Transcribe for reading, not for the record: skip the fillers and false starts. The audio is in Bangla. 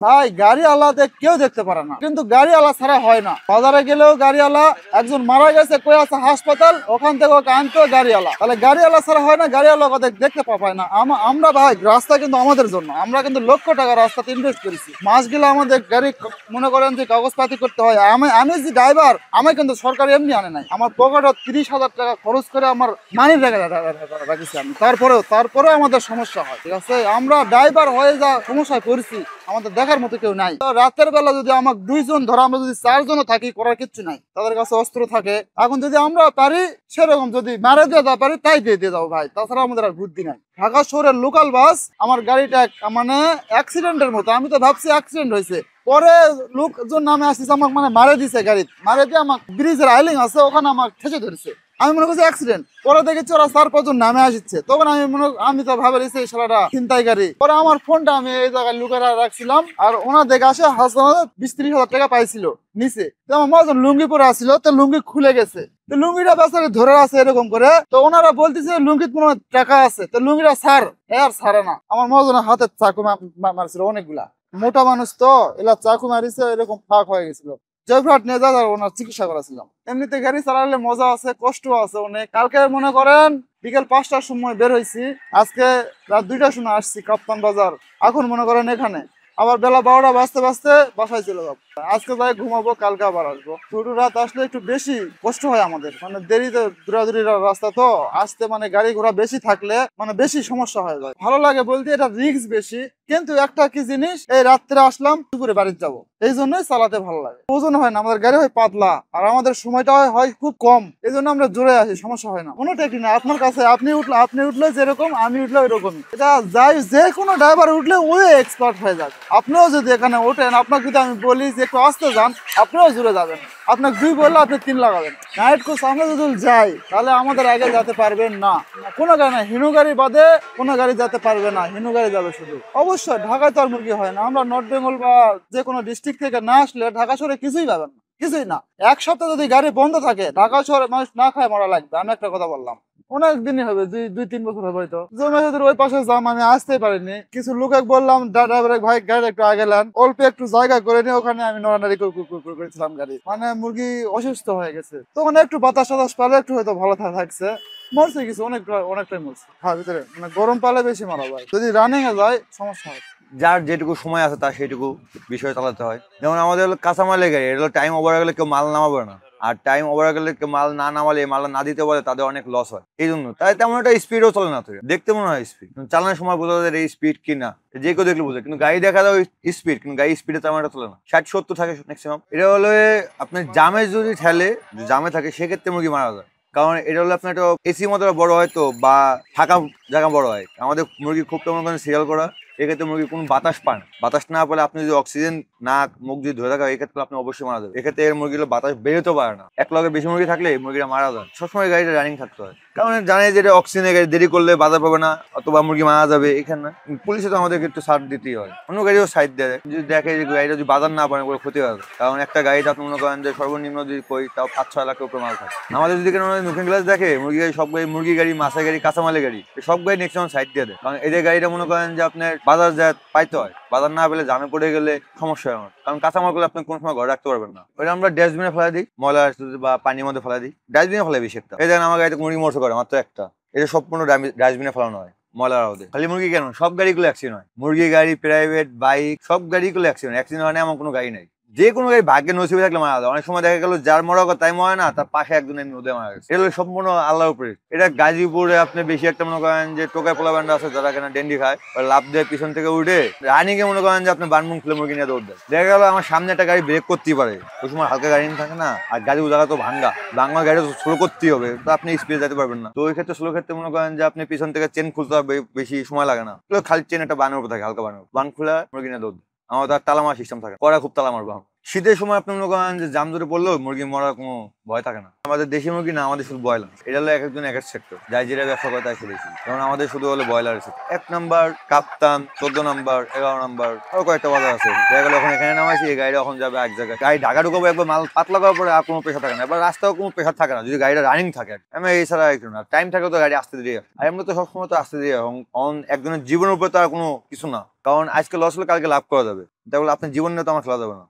ভাই গাড়িওয়ালাতে কেউ দেখতে পারে না, কিন্তু গাড়িওয়ালা ছাড়া হয় না। বাজারে গেলেও গাড়িওয়ালা, একজন মারা গেছে কই আছে হাসপাতাল, ওখান থেকে ওকে আনতো গাড়িওয়ালা। তাহলে গাড়িওয়ালা ছাড়া হয় না, গাড়িওয়ালা ওদের দেখতে পায় না। আমরা ভাই রাস্তা কিন্তু আমাদের জন্য, আমরা কিন্তু লক্ষ টাকা রাস্তাতে ইনভেস্ট করেছি। মাস গেলে আমাদের গাড়ি মনে করেন যে কাগজপাতি করতে হয়। আমি যে ড্রাইভার, আমি কিন্তু সরকার এমনি আনে নাই, আমার পকেটে 30,000 টাকা খরচ করে আমার মানি রাখেছি আমি। তারপরেও আমাদের সমস্যা হয়, ঠিক আছে। আমরা ড্রাইভার হয়ে যা সমস্যায় পড়ছি, আমাদের দেখার মতো কেউ নাই। রাতের বেলা যদি আমাকে 2 জন ধরো, আমরা যদি 4 জনও থাকি, করার কিচ্ছু নাই। তাদের কাছে অস্ত্র থাকে। এখন যদি আমরা পারি সেরকম যদি মারে দিয়ে পারি, তাই দিয়ে যাবো ভাই, তাছাড়া আমাদের আর বুদ্ধি নাই। ঢাকা শহরের লোকাল বাস, আমার গাড়িটা মানে অ্যাক্সিডেন্টের মতো। আমি তো ভাবছি অ্যাক্সিডেন্ট হয়েছে, পরে লোকজন নামে আসছে, আমাকে মানে মারে দিছে। গাড়ি মারে দিয়ে আমাকে ব্রিজের আইলিং আছে ওখানে আমাকে ঠেসে ধরেছে। আমি মনে করছি অ্যাক্সিডেন্ট, পরে দেখেছি ওরা 4-5 জন নামে আসছে। তখন আমি তো ভাবেছি এই সারাটা ছিনতাই গাড়ি। পরে আমার ফোনটা আমি এই জায়গায় লুকায় রাখছিলাম, আর ওনার দেখে আসে 20-30 হাজার টাকা পাইছিল নিচে। তো আমার মজন লুঙ্গি পরে আসছিল, তো লুঙ্গি খুলে গেছে। তো লুঙ্গিটা বেচারে ধরে আছে এরকম করে। তো ওনারা বলতেছে লুঙ্গিত কোনো টাকা আছে, তো লুঙ্গিটা ছাড়। আর ছাড়ে না। আমার মজনের হাতে চাকু মারছিল অনেকগুলা, মোটা মানুষ তো, এলা চাকু মারিছে, এরকম ফাঁক হয়ে গেছিল। জয়পুরহাট নিয়ে যা ওনার চিকিৎসা করেছিলাম। এমনিতে গাড়ি চালালে মজা আছে, কষ্ট আছে অনেক। কালকে মনে করেন বিকেল 5টার সময় বের হয়েছি, আজকে রাত 2টার সময় আসছি কাপ্তান বাজার। এখন মনে করেন এখানে আবার বেলা 12টা বাজতে বাজতে বাসায় চলে যাবো। আজকে যাই ঘুমাবো, কালকে আবার আসবো। ছোট রাত আসলে একটু বেশি কষ্ট হয় আমাদের, মানে দেরিতে দূরাদূরি রাস্তা তো, আসতে মানে গাড়ি ঘোড়া বেশি থাকলে মানে বেশি সমস্যা হয়ে যায়। ভালো লাগে বলতে এটা রিস্ক বেশি, কিন্তু একটা কি জিনিস, এই রাত্রে আসলাম দুপুরে বাড়িতে যাবো, এই জন্যই চালাতে ভালো লাগে। ওজন হয় না, আমাদের গাড়ি হয় পাতলা, আর আমাদের সময়টা হয় খুব কম, এই জন্য আমরা জোরে আসি, সমস্যা হয় না। কোনো টেকনিক না আপনার কাছে, আপনি উঠলে যেরকম, আমি উঠলে ওই রকমই। এটা যাই, যে কোনো ড্রাইভার উঠলে ওই এক্সপার্ট হয়ে যাবে। আপনিও যদি এখানে ওঠেন, আপনাকে যদি আমি বলি যে একটু আসতে যান, আপনিও জুড়ে যাবেন। আপনাকে 2 বললে আপনি 3 লাগাবেন। নাইট কোচ আমরা যদি যাই, তাহলে আমাদের আগে যেতে পারবেন না। কোনো গাড়ি না, হিনু গাড়ি বাদে কোনো গাড়ি যেতে পারবে না, হিনু গাড়ি যাবে শুধু। অবশ্যই ঢাকায় তো আর মুরগি হয় না। আমরা নর্থ বেঙ্গল বা যে কোনো ডিস্ট্রিক্ট থেকে না আসলে ঢাকা শহরে কিছুই পাবেন না, কিছুই না। 1 সপ্তাহ যদি গাড়ি বন্ধ থাকে, ঢাকা শহরে মানুষ না খায় মরা লাগবে। আমি একটা কথা বললাম, অনেক দিনই হবে, 2-3 বছর হবে হয়তো। জমের ওই পাশে যাম, আমি আসতে পারিনি। কিছু লোকে বললাম ড্রাইভার ভাই গাড়ি একটু আগে নেন, অল্প একটু জায়গা করে নিয়ে ওখানে আমি নড়ানাড়ি করেছিলাম গাড়ি, মানে মুরগি অসুস্থ হয়ে গেছে। তখন একটু বাতাস টাতাস পালে একটু হয়তো ভালো থাকছে। মরছে কিছু, অনেকটাই মরছে। হ্যাঁ, ভিতরে মানে গরম পালে বেশি মারা যায়, যদি রানিং এ যায় সমস্যা হয়। যার যেটুকু সময় আছে তার সেইটুকু বিষয় চালাতে হয়। যেমন আমাদের হলো কাঁচামালের গাড়ি, এটা হলো টাইম ওভার গেলে কেউ মাল নামাবে না, আর টাইম ওভার গেলে কেউ মাল না নামালে, মাল না দিতে পারে, তাদের অনেক লস হয়। এই জন্য তাই তেমন একটা স্পিডও চলে না। তো দেখতে মনে হয় স্পিড, চালানোর সময় বোঝা যায় এই স্পিড কিনা, যে কেউ দেখলে বোঝে। কিন্তু গাড়ি দেখা যায় স্পিড, কিন্তু গাড়ি স্পিডে তেমন একটা চলে না, 60-70 থাকে ম্যাক্সিমাম। এটা হলো আপনার জামে যদি ঠেলে, জামে থাকে, সেক্ষেত্রে মুরগি মারা যায়। কারণ এটা হলো আপনার একটা এসি মতো বড় হয় তো, বা ফাঁকা জায়গা বড় হয়। আমাদের মুরগি খুব তেমন করে সিরিয়াল করা, এক্ষেত্রে মুরগি কোনো বাতাস পায় না। বাতাস না পেলে আপনি যদি অক্সিজেন নাক মুখ যদি ধরে থাকা, এক্ষেত্রে আপনি অবশ্যই মারা যাবে। এক্ষেত্রে এর মুরগিগুলো বাতাস বেরোতে পারে না। 1 লাখের বেশি মুরগি থাকলে মুরগিটা মারা যায়। সবসময় গাড়িটা রানিং থাকতে হয়, কারণ জানে যে অক্সিজেনের গাড়ি দেরি করলে বাজার পাবে না, অথবা মুরগি মারা যাবে। এখানে পুলিশে তো আমাদেরকে একটু ছাড় দিতেই হয়, অন্য গাড়িও সাইড দেয় যদি দেখে যে গাড়িটা যদি বাজার না পারে কোনো ক্ষতি হয়। কারণ একটা গাড়িটা আপনি মনে করেন যে সর্বনিম্ন যদি কই তাও 5-6 লাখের উপরে মাল থাকে। আমাদের যদি নতুন গ্লাস দেখে মুরগি গাড়ি, সব গাড়ি, মুরগি গাড়ি, মাছের গাড়ি, কাঁচামালের গাড়ি, সব গাড়ি নেক্সট সাইড দিয়ে দেয়। কারণ এদের গাড়িটা মনে করেন যে আপনার বাজার যায় পাইতে হয়, বাজার না পেলে জামে পড়ে গেলে সমস্যা হয় আমার। কারণ কাঁচামালগুলো আপনি কোন সময় ঘরে রাখতে পারবেন না, ওইটা আমরা ডাস্টবিনে ফেলা দিই, ময়লা বা পানির মধ্যে ফেলা দিই। ডাস্টবিনে ফেলাই বেশি একটা। এই দেখেন আমার গাড়িতে মুরগি মরতে পারে মাত্র একটা, এটা সম্পূর্ণ ডাস্টবিনে ফেলানো হয় ময়লার আওয়াজে। খালি মুরগি কেন, সব গাড়িগুলো অ্যাক্সিডেন্ট হয়। মুরগি গাড়ি, প্রাইভেট বাইক, সব গাড়িগুলো অ্যাক্সিডেন্ট হয় না এমন কোনো গাড়ি নাই। যে কোনো গাড়ি ভাগ্যে নসিবে থাকলে মারা যায়। অনেক সময় দেখা গেল যার মরা কথা তাই মরে না, তার পাশে একজন এমনি ওদের মারা গেছে। এগুলো সম্পূর্ণ আল্লাহর উপরে। এটা গাজীপুরে আপনি বেশি একটা মনে করেন যে টোকায় পোলা ব্যান্ড আছে যারা এখানে ডেন্ডি খায়, লাভ দেয় পিছন থেকে উঠে রানিং এ মনে করেন যে আপনি বানমুখ খুলে মুরগি নিয়ে দৌড় দেয়। দেখা গেল আমার সামনে একটা গাড়ি ব্রেক করতেই পারে, ওই সময় হালকা গাড়ি থাকে না, আর গাড়ি জায়গা তো ভাঙ্গা গাড়ি তো স্লো করতেই হবে, তো আপনি স্পিডে যেতে পারবেন না। তো ওই ক্ষেত্রে স্লো ক্ষেত্রে মনে করেন যে আপনি পিছন থেকে চেন খুলতে হবে, বেশি সময় লাগে না। খালি চেন একটা বানের উপর থাকে, হালকা বানের বান খুলে মুরগি নিয়ে দৌড়। আমার তার তালা মারা সিস্টেম থাকে, কড়া খুব তালা মারবো। শীতের সময় আপনি মনে করেন যে জাম ধরে পড়লেও মুরগি মরার কোনো ভয় থাকে না। আমাদের দেশি মুরগি না, আমাদের শুধু ব্রয়লার। এটা হলো এক একজন এক এক সেক্টর, যাই যেটা ব্যবসা করে তাই শুনেছি। যেমন আমাদের শুধু হলো ব্রয়লার। 1 নাম্বার কাপ্তান, 14 নাম্বার, 11 নাম্বার, আরো কয়েকটা বাজার আছে। দেখা গেলো এখন এখানে নামাইছি, এই গাড়িটা এখন যাবে এক জায়গায়। গাড়ি ঢাকা ঢুকাবো, একবার মাল পাতলা করার পরে আর কোনো প্রেশার থাকে না। এবার রাস্তাও কোনো প্রেশার থাকে না যদি গাড়িটা রানিং থাকে। আমি এছাড়া একটু না, টাইম থাকলে তো গাড়ি আসতে দেরি হয়। আর এমনি তো সবসময় তো আসতে দেরি হয়। একজনের জীবনের উপর তো আর কোনো কিছু না, কারণ আজকে লস হলে কালকে লাভ করা যাবে। তাহলে আপনার জীবন নিয়ে তো আমার খেলা যাবে না।